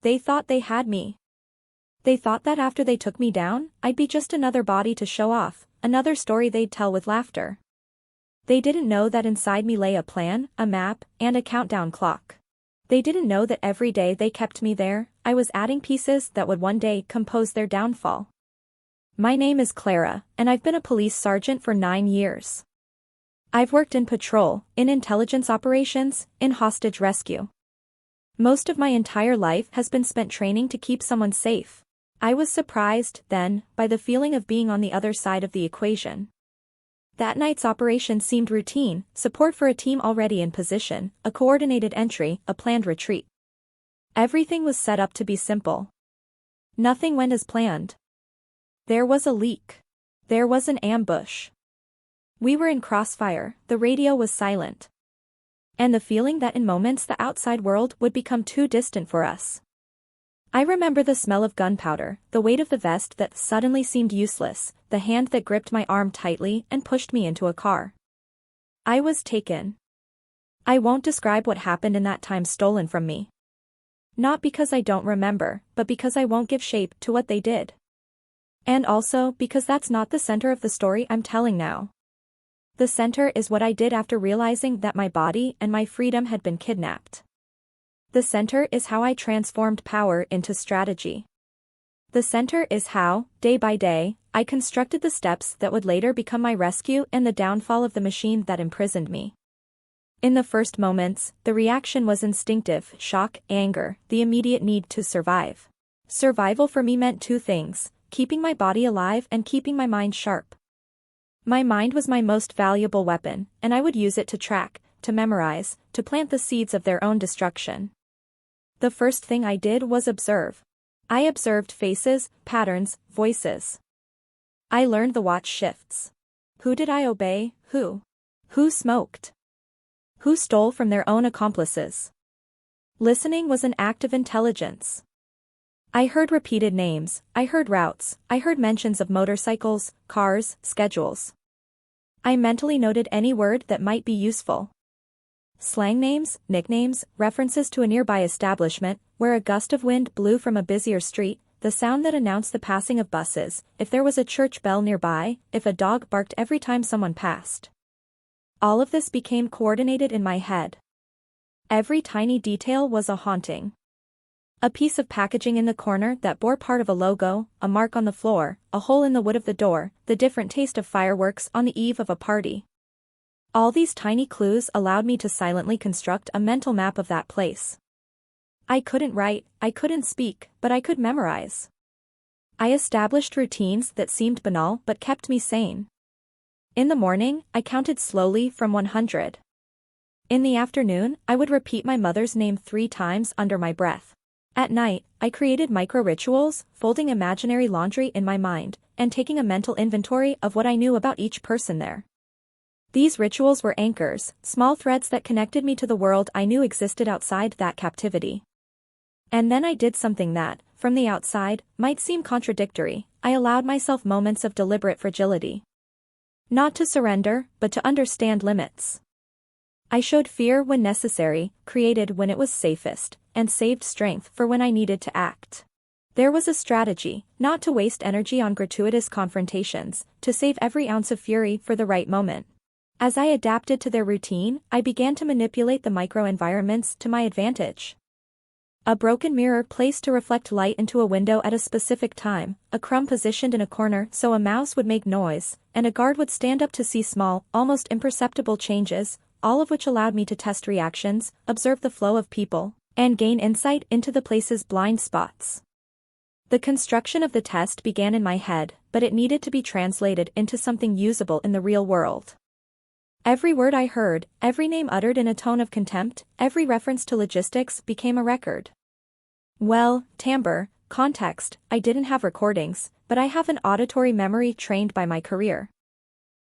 They thought they had me. They thought that after they took me down, I'd be just another body to show off, another story they'd tell with laughter. They didn't know that inside me lay a plan, a map, and a countdown clock. They didn't know that every day they kept me there, I was adding pieces that would one day compose their downfall. My name is Clara, and I've been a police sergeant for 9 years. I've worked in patrol, in intelligence operations, in hostage rescue. Most of my entire life has been spent training to keep someone safe. I was surprised, then, by the feeling of being on the other side of the equation. That night's operation seemed routine, support for a team already in position, a coordinated entry, a planned retreat. Everything was set up to be simple. Nothing went as planned. There was a leak. There was an ambush. We were in crossfire, the radio was silent. And the feeling that in moments the outside world would become too distant for us. I remember the smell of gunpowder, the weight of the vest that suddenly seemed useless, the hand that gripped my arm tightly and pushed me into a car. I was taken. I won't describe what happened in that time stolen from me. Not because I don't remember, but because I won't give shape to what they did. And also because that's not the center of the story I'm telling now. The center is what I did after realizing that my body and my freedom had been kidnapped. The center is how I transformed power into strategy. The center is how, day by day, I constructed the steps that would later become my rescue and the downfall of the machine that imprisoned me. In the first moments, the reaction was instinctive: shock, anger, the immediate need to survive. Survival for me meant 2 things: keeping my body alive and keeping my mind sharp. My mind was my most valuable weapon, and I would use it to track, to memorize, to plant the seeds of their own destruction. The first thing I did was observe. I observed faces, patterns, voices. I learned the watch shifts. Who did I obey? Who? Who smoked? Who stole from their own accomplices? Listening was an act of intelligence. I heard repeated names, I heard routes, I heard mentions of motorcycles, cars, schedules. I mentally noted any word that might be useful. Slang names, nicknames, references to a nearby establishment, where a gust of wind blew from a busier street, the sound that announced the passing of buses, if there was a church bell nearby, if a dog barked every time someone passed. All of this became coordinated in my head. Every tiny detail was a haunting. A piece of packaging in the corner that bore part of a logo, a mark on the floor, a hole in the wood of the door, the different taste of fireworks on the eve of a party. All these tiny clues allowed me to silently construct a mental map of that place. I couldn't write, I couldn't speak, but I could memorize. I established routines that seemed banal but kept me sane. In the morning, I counted slowly from 100. In the afternoon, I would repeat my mother's name 3 times under my breath. At night, I created micro-rituals, folding imaginary laundry in my mind, and taking a mental inventory of what I knew about each person there. These rituals were anchors, small threads that connected me to the world I knew existed outside that captivity. And then I did something that, from the outside, might seem contradictory. I allowed myself moments of deliberate fragility. Not to surrender, but to understand limits. I showed fear when necessary, created when it was safest, and saved strength for when I needed to act. There was a strategy, not to waste energy on gratuitous confrontations, to save every ounce of fury for the right moment. As I adapted to their routine, I began to manipulate the microenvironments to my advantage. A broken mirror placed to reflect light into a window at a specific time, a crumb positioned in a corner so a mouse would make noise, and a guard would stand up to see small, almost imperceptible changes, all of which allowed me to test reactions, observe the flow of people, and gain insight into the place's blind spots. The construction of the test began in my head, but it needed to be translated into something usable in the real world. Every word I heard, every name uttered in a tone of contempt, every reference to logistics became a record. Well, timbre, context, I didn't have recordings, but I have an auditory memory trained by my career.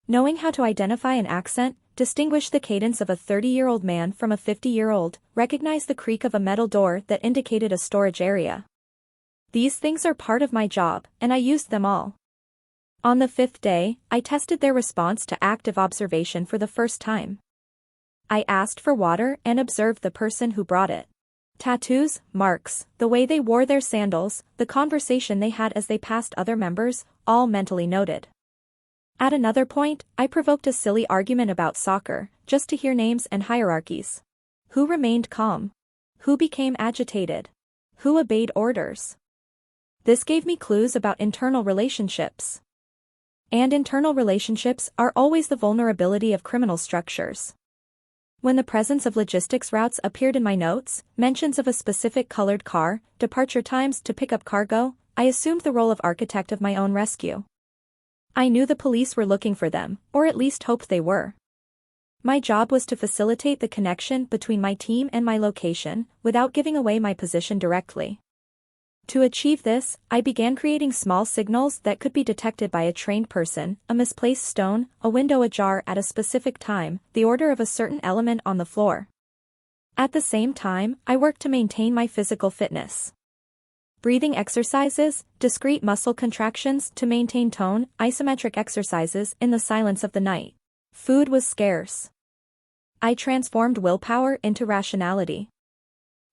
Knowing how to identify an accent, distinguish the cadence of a 30-year-old man from a 50-year-old, recognize the creak of a metal door that indicated a storage area. These things are part of my job, and I used them all. On the 5th day, I tested their response to active observation for the first time. I asked for water and observed the person who brought it. Tattoos, marks, the way they wore their sandals, the conversation they had as they passed other members, all mentally noted. At another point, I provoked a silly argument about soccer, just to hear names and hierarchies. Who remained calm? Who became agitated? Who obeyed orders? This gave me clues about internal relationships. And internal relationships are always the vulnerability of criminal structures. When the presence of logistics routes appeared in my notes, mentions of a specific colored car, departure times to pick up cargo, I assumed the role of architect of my own rescue. I knew the police were looking for them, or at least hoped they were. My job was to facilitate the connection between my team and my location, without giving away my position directly. To achieve this, I began creating small signals that could be detected by a trained person: a misplaced stone, a window ajar at a specific time, the order of a certain element on the floor. At the same time, I worked to maintain my physical fitness. Breathing exercises, discrete muscle contractions to maintain tone, isometric exercises in the silence of the night. Food was scarce. I transformed willpower into rationality.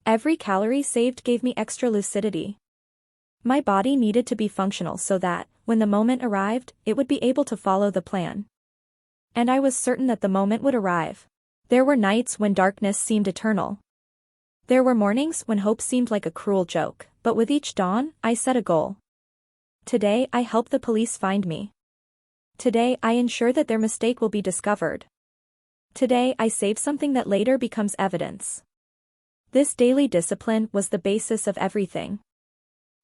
Every calorie saved gave me extra lucidity. My body needed to be functional so that, when the moment arrived, it would be able to follow the plan. And I was certain that the moment would arrive. There were nights when darkness seemed eternal. There were mornings when hope seemed like a cruel joke, but with each dawn, I set a goal. Today I help the police find me. Today I ensure that their mistake will be discovered. Today I save something that later becomes evidence. This daily discipline was the basis of everything.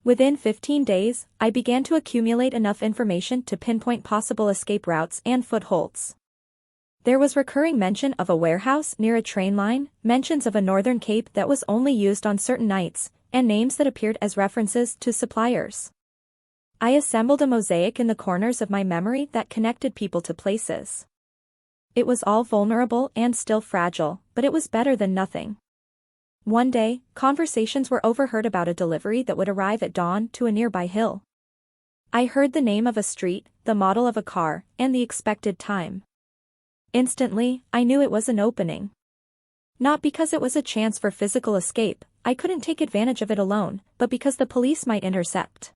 Within 15 days, I began to accumulate enough information to pinpoint possible escape routes and footholds. There was recurring mention of a warehouse near a train line, mentions of a northern cape that was only used on certain nights, and names that appeared as references to suppliers. I assembled a mosaic in the corners of my memory that connected people to places. It was all vulnerable and still fragile, but it was better than nothing. One day, conversations were overheard about a delivery that would arrive at dawn to a nearby hill. I heard the name of a street, the model of a car, and the expected time. Instantly, I knew it was an opening. Not because it was a chance for physical escape, I couldn't take advantage of it alone, but because the police might intercept.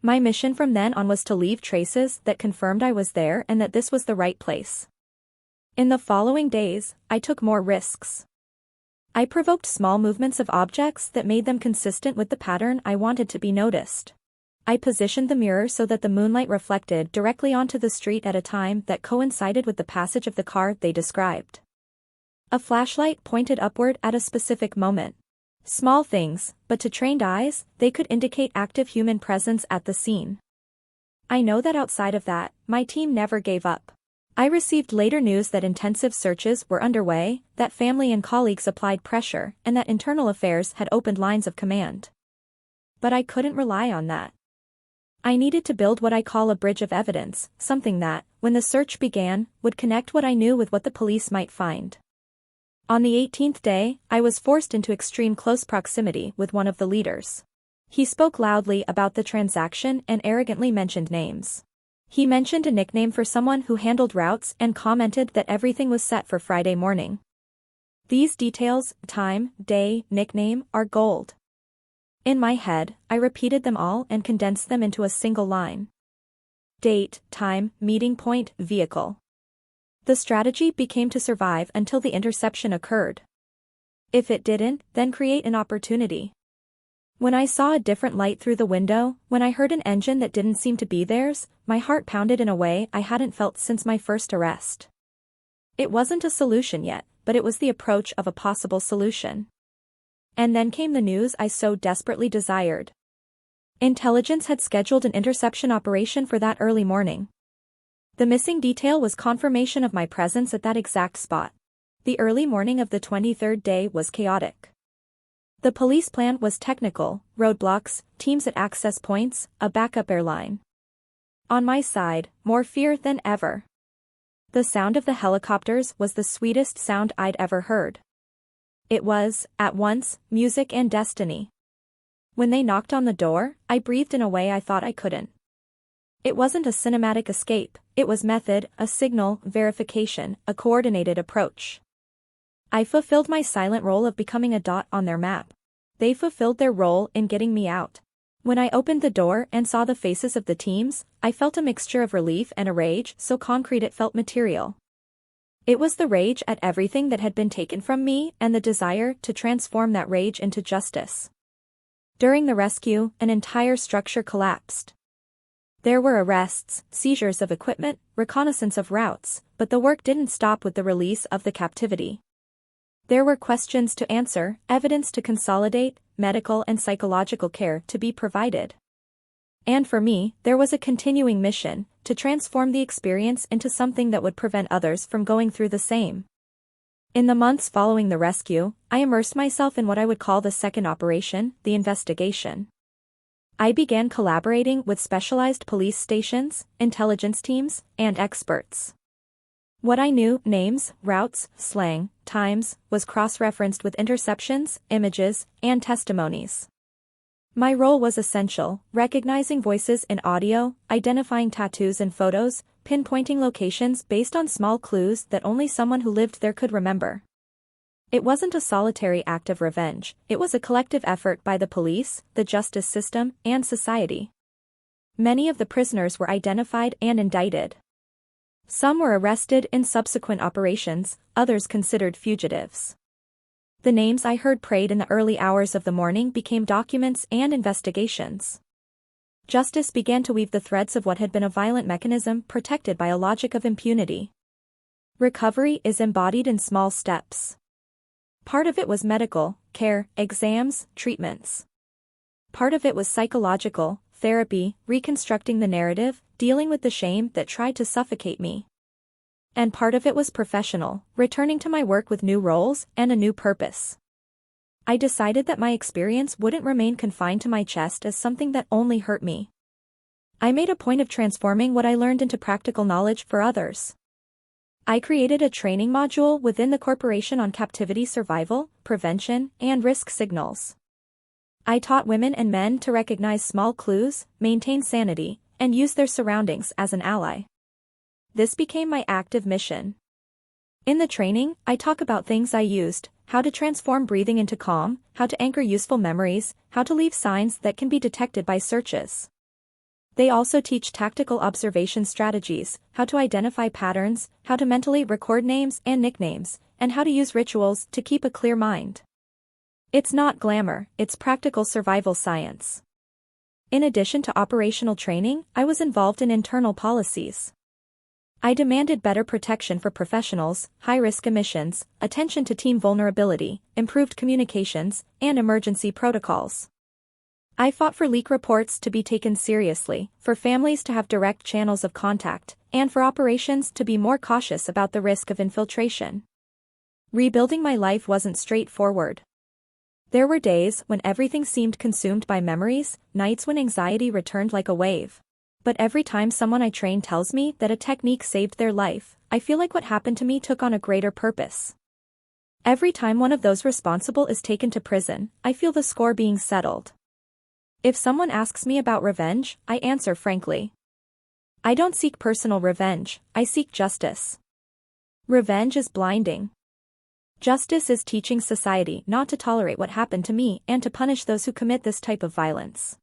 My mission from then on was to leave traces that confirmed I was there and that this was the right place. In the following days, I took more risks. I provoked small movements of objects that made them consistent with the pattern I wanted to be noticed. I positioned the mirror so that the moonlight reflected directly onto the street at a time that coincided with the passage of the car they described. A flashlight pointed upward at a specific moment. Small things, but to trained eyes, they could indicate active human presence at the scene. I know that outside of that, my team never gave up. I received later news that intensive searches were underway, that family and colleagues applied pressure, and that internal affairs had opened lines of command. But I couldn't rely on that. I needed to build what I call a bridge of evidence, something that, when the search began, would connect what I knew with what the police might find. On the 18th day, I was forced into extreme close proximity with one of the leaders. He spoke loudly about the transaction and arrogantly mentioned names. He mentioned a nickname for someone who handled routes and commented that everything was set for Friday morning. These details, time, day, nickname, are gold. In my head, I repeated them all and condensed them into a single line. Date, time, meeting point, vehicle. The strategy became to survive until the interception occurred. If it didn't, then create an opportunity. When I saw a different light through the window, when I heard an engine that didn't seem to be theirs, my heart pounded in a way I hadn't felt since my first arrest. It wasn't a solution yet, but it was the approach of a possible solution. And then came the news I so desperately desired. Intelligence had scheduled an interception operation for that early morning. The missing detail was confirmation of my presence at that exact spot. The early morning of the 23rd day was chaotic. The police plan was technical: roadblocks, teams at access points, a backup airline. On my side, more fear than ever. The sound of the helicopters was the sweetest sound I'd ever heard. It was, at once, music and destiny. When they knocked on the door, I breathed in a way I thought I couldn't. It wasn't a cinematic escape, it was method, a signal, verification, a coordinated approach. I fulfilled my silent role of becoming a dot on their map. They fulfilled their role in getting me out. When I opened the door and saw the faces of the teams, I felt a mixture of relief and a rage so concrete it felt material. It was the rage at everything that had been taken from me and the desire to transform that rage into justice. During the rescue, an entire structure collapsed. There were arrests, seizures of equipment, reconnaissance of routes, but the work didn't stop with the release of the captivity. There were questions to answer, evidence to consolidate, medical and psychological care to be provided. And for me, there was a continuing mission, to transform the experience into something that would prevent others from going through the same. In the months following the rescue, I immersed myself in what I would call the second operation, the investigation. I began collaborating with specialized police stations, intelligence teams, and experts. What I knew, names, routes, slang, times, was cross-referenced with interceptions, images, and testimonies. My role was essential, recognizing voices in audio, identifying tattoos in photos, pinpointing locations based on small clues that only someone who lived there could remember. It wasn't a solitary act of revenge, it was a collective effort by the police, the justice system, and society. Many of the prisoners were identified and indicted. Some were arrested in subsequent operations, others considered fugitives. The names I heard prayed in the early hours of the morning became documents and investigations. Justice began to weave the threads of what had been a violent mechanism protected by a logic of impunity. Recovery is embodied in small steps. Part of it was medical, care, exams, treatments. Part of it was psychological, therapy, reconstructing the narrative, dealing with the shame that tried to suffocate me. And part of it was professional, returning to my work with new roles and a new purpose. I decided that my experience wouldn't remain confined to my chest as something that only hurt me. I made a point of transforming what I learned into practical knowledge for others. I created a training module within the corporation on captivity survival, prevention, and risk signals. I taught women and men to recognize small clues, maintain sanity, and use their surroundings as an ally. This became my active mission. In the training, I talk about things I used, how to transform breathing into calm, how to anchor useful memories, how to leave signs that can be detected by searches. They also teach tactical observation strategies, how to identify patterns, how to mentally record names and nicknames, and how to use rituals to keep a clear mind. It's not glamour, it's practical survival science. In addition to operational training, I was involved in internal policies. I demanded better protection for professionals, high-risk emissions, attention to team vulnerability, improved communications, and emergency protocols. I fought for leak reports to be taken seriously, for families to have direct channels of contact, and for operations to be more cautious about the risk of infiltration. Rebuilding my life wasn't straightforward. There were days when everything seemed consumed by memories, nights when anxiety returned like a wave. But every time someone I train tells me that a technique saved their life, I feel like what happened to me took on a greater purpose. Every time one of those responsible is taken to prison, I feel the score being settled. If someone asks me about revenge, I answer frankly. I don't seek personal revenge, I seek justice. Revenge is blinding. Justice is teaching society not to tolerate what happened to me and to punish those who commit this type of violence.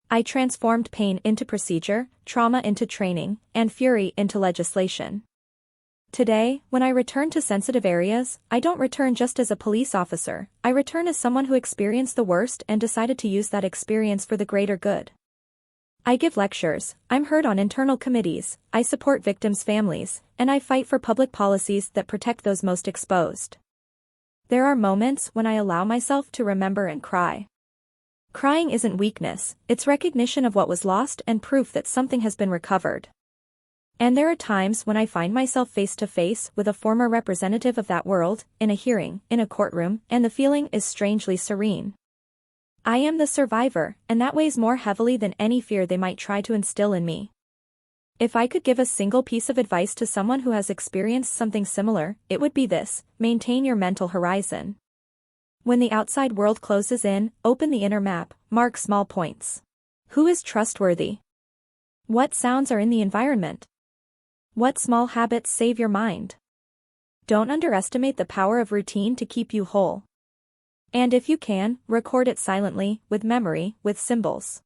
I transformed pain into procedure, trauma into training, and fury into legislation. Today, when I return to sensitive areas, I don't return just as a police officer, I return as someone who experienced the worst and decided to use that experience for the greater good. I give lectures, I'm heard on internal committees, I support victims' families, and I fight for public policies that protect those most exposed. There are moments when I allow myself to remember and cry. Crying isn't weakness, it's recognition of what was lost and proof that something has been recovered. And there are times when I find myself face to face with a former representative of that world, in a hearing, in a courtroom, and the feeling is strangely serene. I am the survivor, and that weighs more heavily than any fear they might try to instill in me. If I could give a single piece of advice to someone who has experienced something similar, it would be this: maintain your mental horizon. When the outside world closes in, open the inner map, mark small points. Who is trustworthy? What sounds are in the environment? What small habits save your mind? Don't underestimate the power of routine to keep you whole. And if you can, record it silently, with memory, with symbols.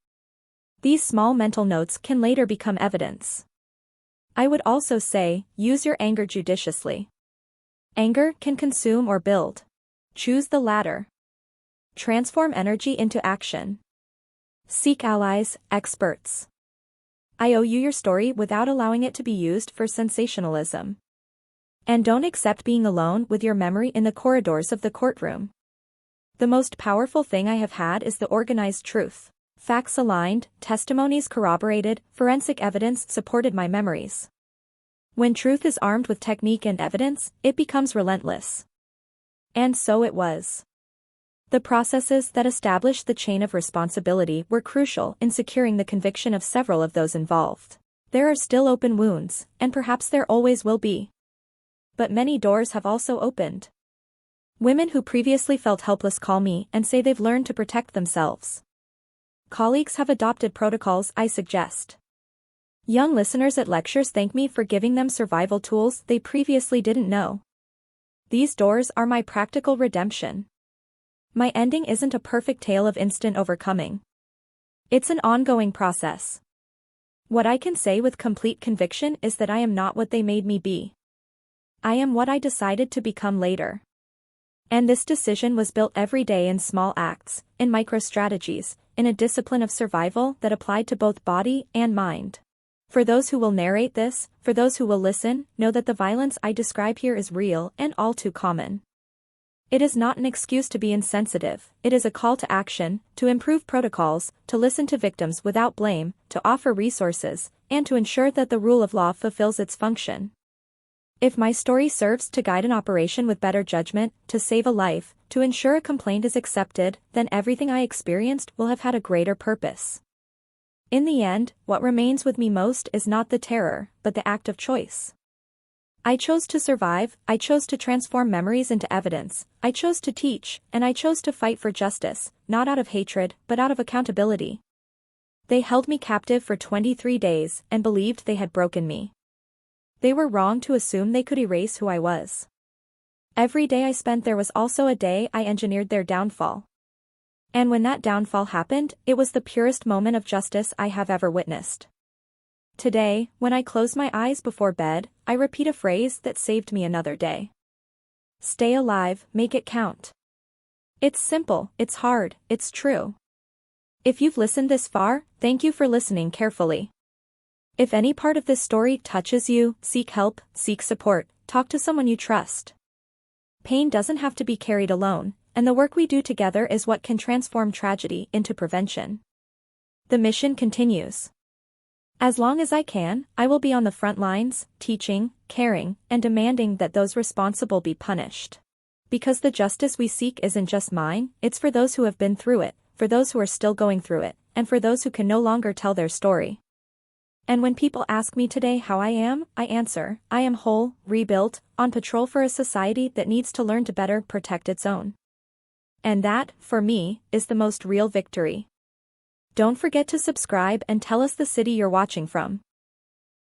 These small mental notes can later become evidence. I would also say, use your anger judiciously. Anger can consume or build. Choose the latter. Transform energy into action. Seek allies, experts. I owe you your story without allowing it to be used for sensationalism. And don't accept being alone with your memory in the corridors of the courtroom. The most powerful thing I have had is the organized truth. Facts aligned, testimonies corroborated, forensic evidence supported my memories. When truth is armed with technique and evidence, it becomes relentless. And so it was. The processes that established the chain of responsibility were crucial in securing the conviction of several of those involved. There are still open wounds, and perhaps there always will be. But many doors have also opened. Women who previously felt helpless call me and say they've learned to protect themselves. Colleagues have adopted protocols I suggest. Young listeners at lectures thank me for giving them survival tools they previously didn't know. These doors are my practical redemption. My ending isn't a perfect tale of instant overcoming. It's an ongoing process. What I can say with complete conviction is that I am not what they made me be. I am what I decided to become later. And this decision was built every day in small acts, in micro-strategies, in a discipline of survival that applied to both body and mind. For those who will narrate this, for those who will listen, know that the violence I describe here is real and all too common. It is not an excuse to be insensitive, it is a call to action, to improve protocols, to listen to victims without blame, to offer resources, and to ensure that the rule of law fulfills its function. If my story serves to guide an operation with better judgment, to save a life, to ensure a complaint is accepted, then everything I experienced will have had a greater purpose. In the end, what remains with me most is not the terror, but the act of choice. I chose to survive, I chose to transform memories into evidence, I chose to teach, and I chose to fight for justice, not out of hatred, but out of accountability. They held me captive for 23 days and believed they had broken me. They were wrong to assume they could erase who I was. Every day I spent there was also a day I engineered their downfall. And when that downfall happened, it was the purest moment of justice I have ever witnessed. Today, when I close my eyes before bed, I repeat a phrase that saved me another day. Stay alive, make it count. It's simple, it's hard, it's true. If you've listened this far, thank you for listening carefully. If any part of this story touches you, seek help, seek support, talk to someone you trust. Pain doesn't have to be carried alone, and the work we do together is what can transform tragedy into prevention. The mission continues. As long as I can, I will be on the front lines, teaching, caring, and demanding that those responsible be punished. Because the justice we seek isn't just mine, it's for those who have been through it, for those who are still going through it, and for those who can no longer tell their story. And when people ask me today how I am, I answer, I am whole, rebuilt, on patrol for a society that needs to learn to better protect its own. And that, for me, is the most real victory. Don't forget to subscribe and tell us the city you're watching from.